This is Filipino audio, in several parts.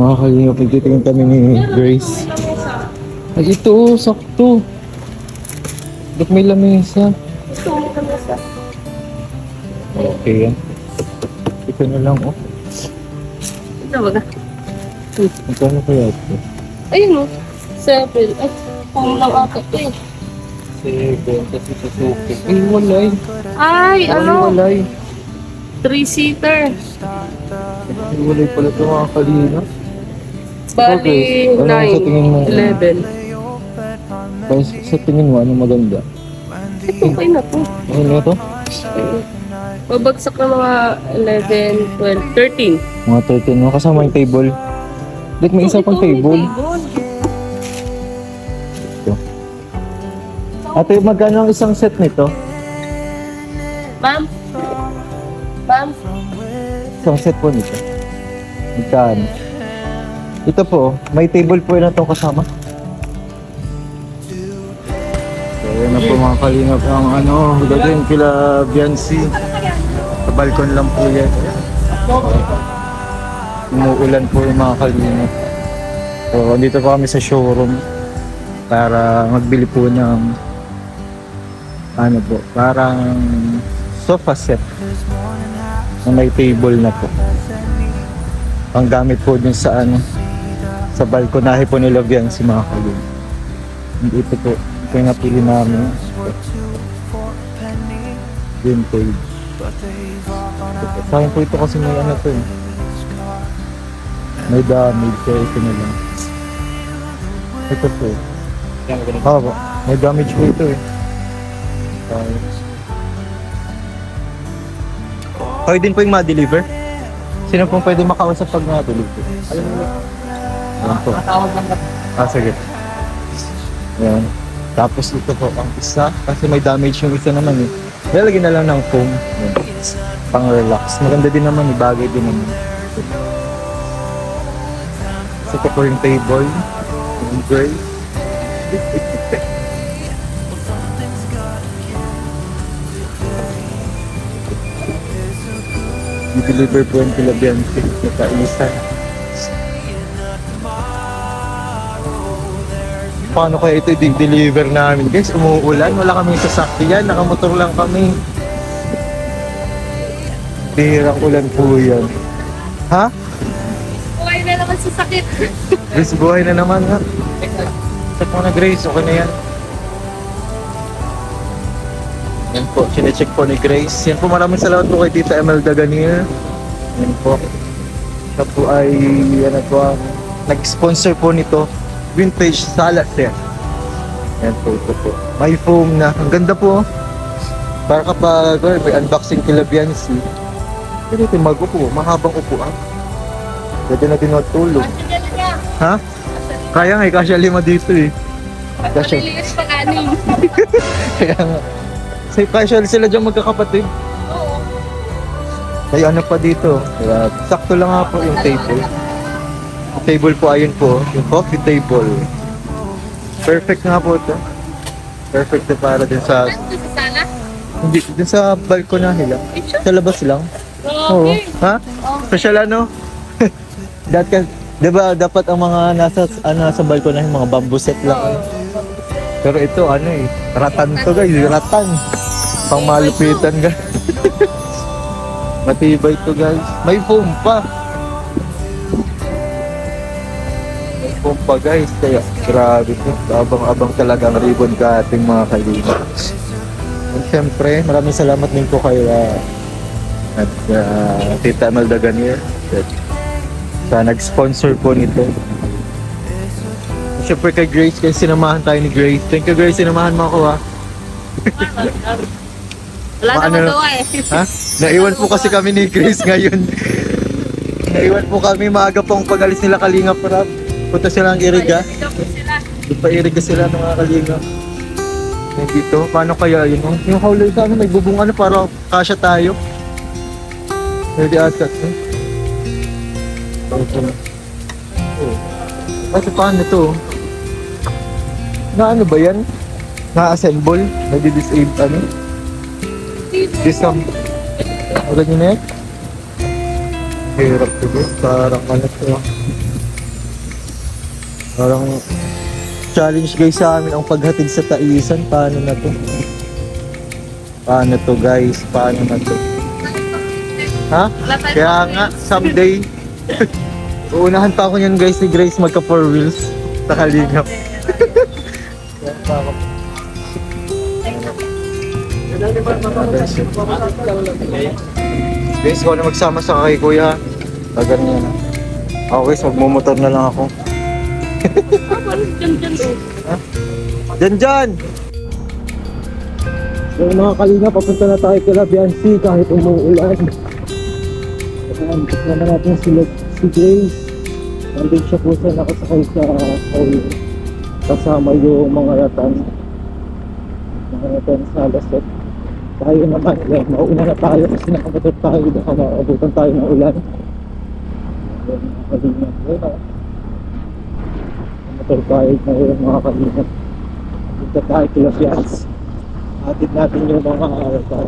Mga kalingap, nagtitingin kami ni Grace. Ay, ito oh, sakto. Ba't may lamesa? Ito, may lamesa. Okay yan. Ito na lang oh. Ito ba ka? Magkano kaya ito? Ayun o. 7. Ay, kung lang ata ito eh. 7, kasi Suzuki. Ay, walay. Ay, ano? Walay. 3-seater. Ay, walay pala ito mga kalingap. Bali, Ano sa tingin mo? 9, 11. Kaya sa tingin mo, ano maganda? Ito, okay na to. Ano na ito? Babagsak na mga 11, 12, 13. Mga 13, mga kasama yung table. Dek, may isa pang table. Ito. Ate, magkano ang isang set nito? Ma'am? Ma'am? Isang set po nito. Magkano? Ito po, may table po yun na itong kasama. So, yan na po mga kalingap ang ano, gagawin kila Biancy. Sa balkon lang po yan. Umuulan po yung mga kalingap. So, dito po kami sa showroom para magbili po ng ano po, parang sofa set na may table na po. Ang gamit po dun sa ano, sa balkonahe po nila Biancy mga kalingap. Dito po, ito yung napili namin. Vintage. Sa akin po ito kasi may ano to eh. May damage kaya ito na lang. Ito po. May damage po ito eh. Kayo din po yung ma-deliver? Sino pong pwede makausap pag ma-deliver? Ayan po. Sige. Ayan. Tapos ito po ang isa. Kasi may damage yung isa naman eh. Lalagyan na lang ng foam. Ayan. Pang relax. Maganda din naman eh. Bagay din naman. So ito po yung table. Yung gray. I-deliver po yung kila Biancy sa Kaisan. Paano kaya ito i-deliver namin? Guys, umuulan. Wala kaming sasakyan. Nakamotor lang kami. Bihirang ulan po yan. Ha? Buhay na naman sa sakit. Grace, buhay na naman ha. Check mo na Grace, okay na yan. Yan po, chinecheck po ni Grace. Yan po, maraming salamat po kay Tita Emelda Ganier. Yan po. Siya po ay, yan po, nag-sponsor po nito. Vintage salad set. Yan po, ito po. May foam na. Ang ganda po. Para kapag may unboxing kila Biancy. Pwede ito mag-upo. Mahabang upuan. Pwede na din matulog. Ha? Kaya nga, kasya 5 dito eh. Kasya. Maliliis pag-aning. Kaya nga. Say casual sila dyan magkakapatid. Oo. May ano pa dito. Kaya, sakto lang nga po yung table. Yung table po, ayun po. Yung coffee table. Perfect nga po ito. Perfect na para din sa... Ano sa sala? Hindi, din sa balkonahe lang. Sa labas lang. Oo. Okay. Ha? Special ano? Dati, diba dapat ang mga nasa ano sa balkonahe, mga bamboo set lang. Pero ito ano eh, ratan to guys, ratan. Pang malupitan guys. Matibay to guys. May foam pa. May foam pa guys. Kaya grabe to. Abang-abang talaga ang ribbon ka ating mga kaibigan. And syempre, maraming salamat din po kay Tita Emelda Ganier. Sa nag-sponsor po nito. Siyempre kay Grace, kasi sinamahan tayo ni Grace. Thank you Grace, sinamahan mo ako ha. Wala na magawa eh. Ha? Naiwan po kasi kami ni Grace ngayon. Naiwan po kami, maaga pong pag-alis nila Kalingap Rap. Punta sila ng Iriga. Doon pa Iriga sila ng mga Kalingap. Dito, paano kaya yun? Yung howler sa amin, may bubong ano para kasya tayo. Pwede ata. Kasi paano ito? Na ano ba yan? Na-assemble? Na-disable ano? Disam. Ano ganyan na yan? Hirap ito. Parang ano ito. Parang challenge guys sa amin ang paghatid sa Taisan. Paano na to? Paano to guys? Paano na to? Ha? Kaya nga, someday. Uunahan pa ako yan guys ni Grace magka 4 wheels sa Kalingap. Kaya pa ako. Guys, ikaw na magsama sa kay kuya. Tagal niya na. Ako guys, magmumotor na lang ako. Dyan! So mga kalinga, papunta na tayo kay Labiansi kahit umuulan. Kasama naman natin si Grace. Nandun siya po sa nakasakay sa hall. Kasama yung mga ratan sa Lasot. Tayo naman, mauna na tayo kasi nakamotor tayo. Baka maabutan tayo ng ulan. Mga kalinga, motor tayo ngayon mga kalinga. Punta tayo kay Labiansi. Hatid natin yung mga ratan.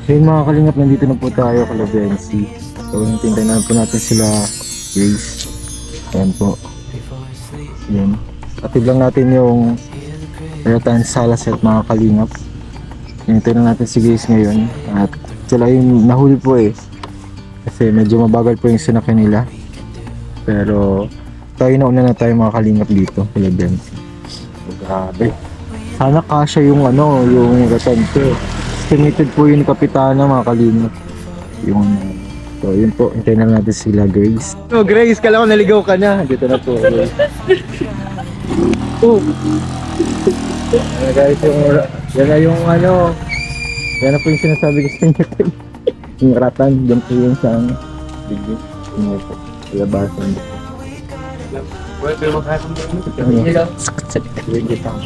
So yun mga kalingap, nandito na po tayo kay Labiansi. So hintayin na po natin sila Grace. Ayan po. Ayan. Atid lang natin yung Ratan Salaset mga kalingap. Hintayin na natin si Grace ngayon. At sila yung nahuli po eh. Kasi medyo mabagal po yung sinakyan nila. Pero tayo nauna na tayo mga kalingap dito kay Labiansi. So grabe. Sana kasya yung yung Ratan ko. Estimated po yung kapitana mga kalingap. So yun po, hintayin na natin sila Grace. Oh Grace, kala ko naligaw ka na. Dito na po. Oh. Guys, yan na yung yan na po yung sinasabi ko sa inyo. Yung ratan, dyan po yung sa bigit. Yung po, labasan. Bigit ako.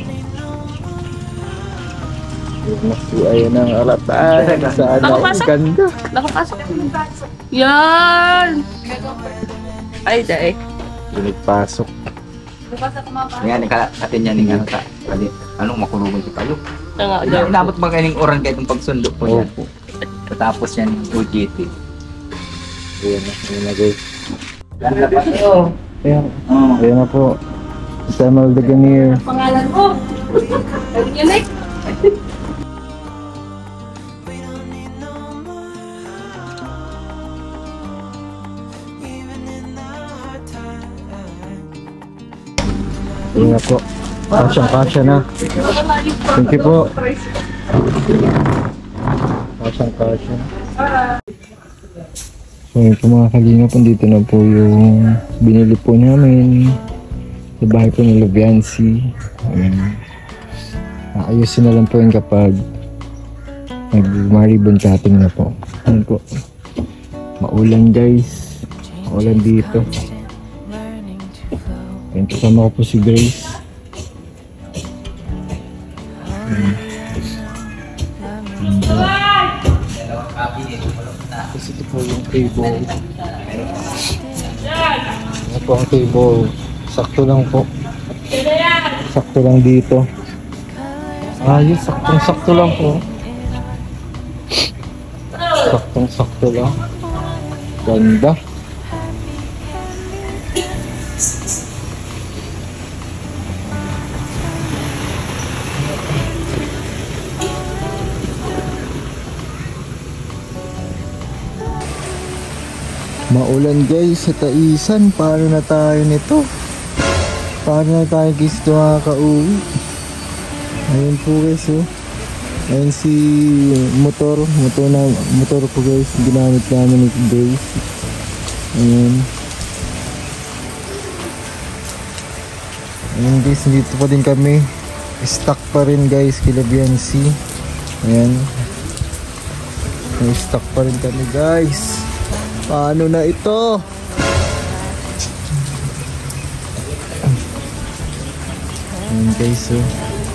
Ayan ang alatan. Saan ang ganda. Nakapasok. Yan! Ay, dae. Nagpasok. Yan, katin yan ng anong makulungan si kayo. Nga, Inabot ba kayong oran kahit yung pagsundo po yan? Tapos yan yung UGT. Ayan na guys. Ganda pa kayo. Ayan na po. Samuel Daganier. pangalan mo. Unique. Ayan na po. Kasyang-kasya na. Thank you po. Kasyang-kasya. So yun po mga kalingap, dito na po yung binili po namin sa bahay po ni Labiansi. Ayusin na lang po yun kapag nag-maribon cutting na po. Ayan po. Maulan guys. Maulan dito. Ayan, kasama ko po si Grace. Kasi ito po yung table. Ito po ang table. Sakto lang po. Sakto lang dito. Ayos, saktong-sakto lang po. Saktong-sakto lang. Ganda. Maulan guys sa Taisan. Paano na tayo nito? Paano na tayo guys makakauwi? Ayun po guys, oh. Ayun si motor ko guys, ginamit namin ni Grace. Ayun. Ayun guys, dito pa din kami. Stuck pa rin guys, kila BNC. Ayan. Stuck pa rin kami guys. Paano na ito? Ayan guys, oh.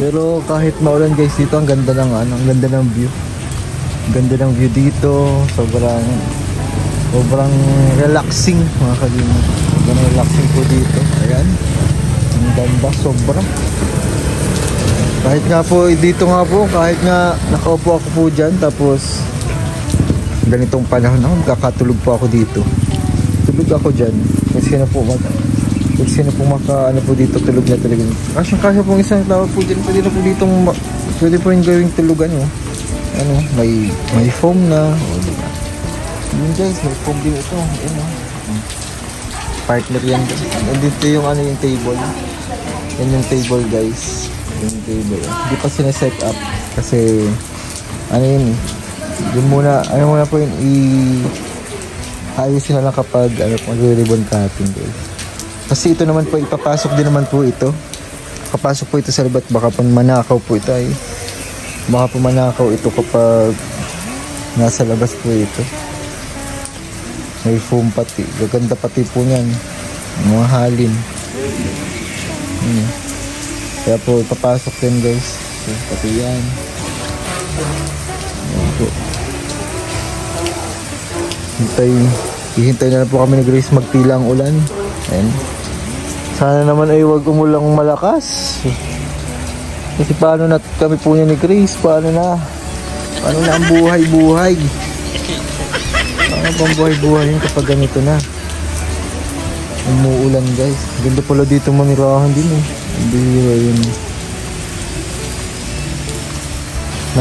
Pero kahit maulan guys dito, ang ganda ng ang ganda ng view. Ganda ng view dito, sobrang relaxing mga kalimot. Sobrang relaxing po dito. Ayan. Ang ganda, sobra. Kahit nga po dito nga po, kahit nga nakaupo ako po diyan tapos ganitong panahon ako, magkakatulog po ako dito. Tulog ako diyan. Kasi sino po maka ano po dito, tulog na talaga. Kasi po isang tao po dyan, pwede na po dito, pwede po yung gawing tulugan, oh. Ano, may foam na, oh, diba? Yun guys, may foam din ito. Ayan, oh. Partner yan guys. Dito yung ano, yung table. Yan yung table guys. Yung table. Hindi pa sinaset up kasi ano yun, yun muna, ano muna po yun, ayusin na lang kapag ano, mag-ribbon cutting guys. Kasi ito naman po, ipapasok din naman po ito. Kapasok po ito sa libat, baka po manakaw po ito ay. Baka po manakaw ito kapag nasa labas po ito. May foam pati. Gaganda pati po niyan. Mga halin. Kaya po, ipapasok din guys. So, pati yan. Ayan po. Hihintay na po kami ni Grace magtila ang ulan. Ayan. Sana naman ay wag umulang malakas. Kasi paano na kami po niya ni Grace? Paano na ang buhay-buhay? Paano bang buhay-buhay yun kapag ganito na? Umuulan guys. Ganda pala dito manirahan din eh. Bihira yun.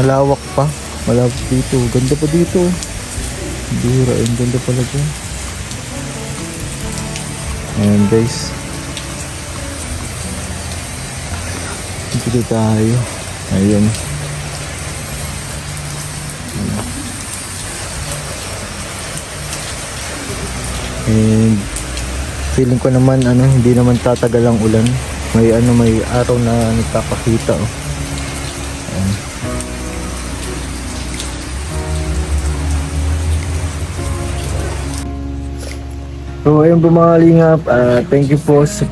Malawak pa. Malawak dito. Ganda pa dito. Bihira yun. Ganda pala dyan. Ayan guys. Dito tayo. Ayun. And feeling ko naman ano, hindi naman tatagal ang ulan. May araw na nagpapakita, oh. Ayan. So ayun po mga lingap, thank you po sa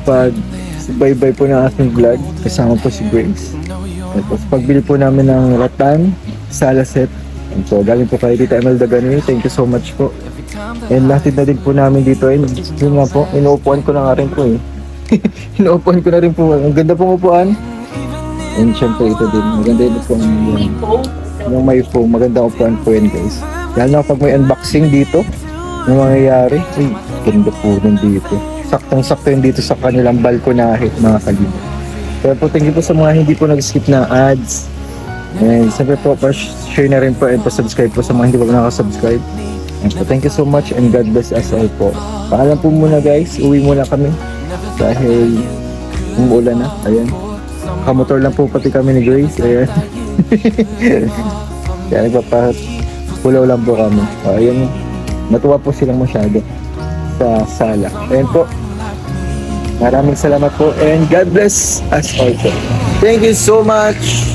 bye-bye po ng aking vlog. Kasama po si Grace. Tapos pagbili po namin ng ratan, salaset. So galing po kay Tita Imelda Gani. Thank you so much po. And natin na din po namin dito. And yun nga po, inuupuan ko na nga rin po eh. Inuupuan ko na rin po. Ang ganda pong upuan. And syempre ito din. Maganda yun po yung may foam. Maganda upuan po yun guys. Lalo na pag may unboxing dito, yung mangyayari. Ay, ganda po din dito. Saktong-sakto yun dito sa kanilang balkonahe, mga kalibot. Kaya po, thank you po sa mga hindi po nag-skip na ads. And siyempre po, share na rin po and pa-subscribe po sa mga hindi po nakasubscribe. And po, thank you so much and God bless us all po. Paalam po muna guys, uwi muna kami. Dahil umuulan na, ayan. Kamotor lang po pati kami ni Grace, ayan. Kaya nagpapapulaw lang po kami. Ayan, natuwa po silang masyado sa sala. Ayan po. Maraming salamat po and God bless us all po. Thank you so much.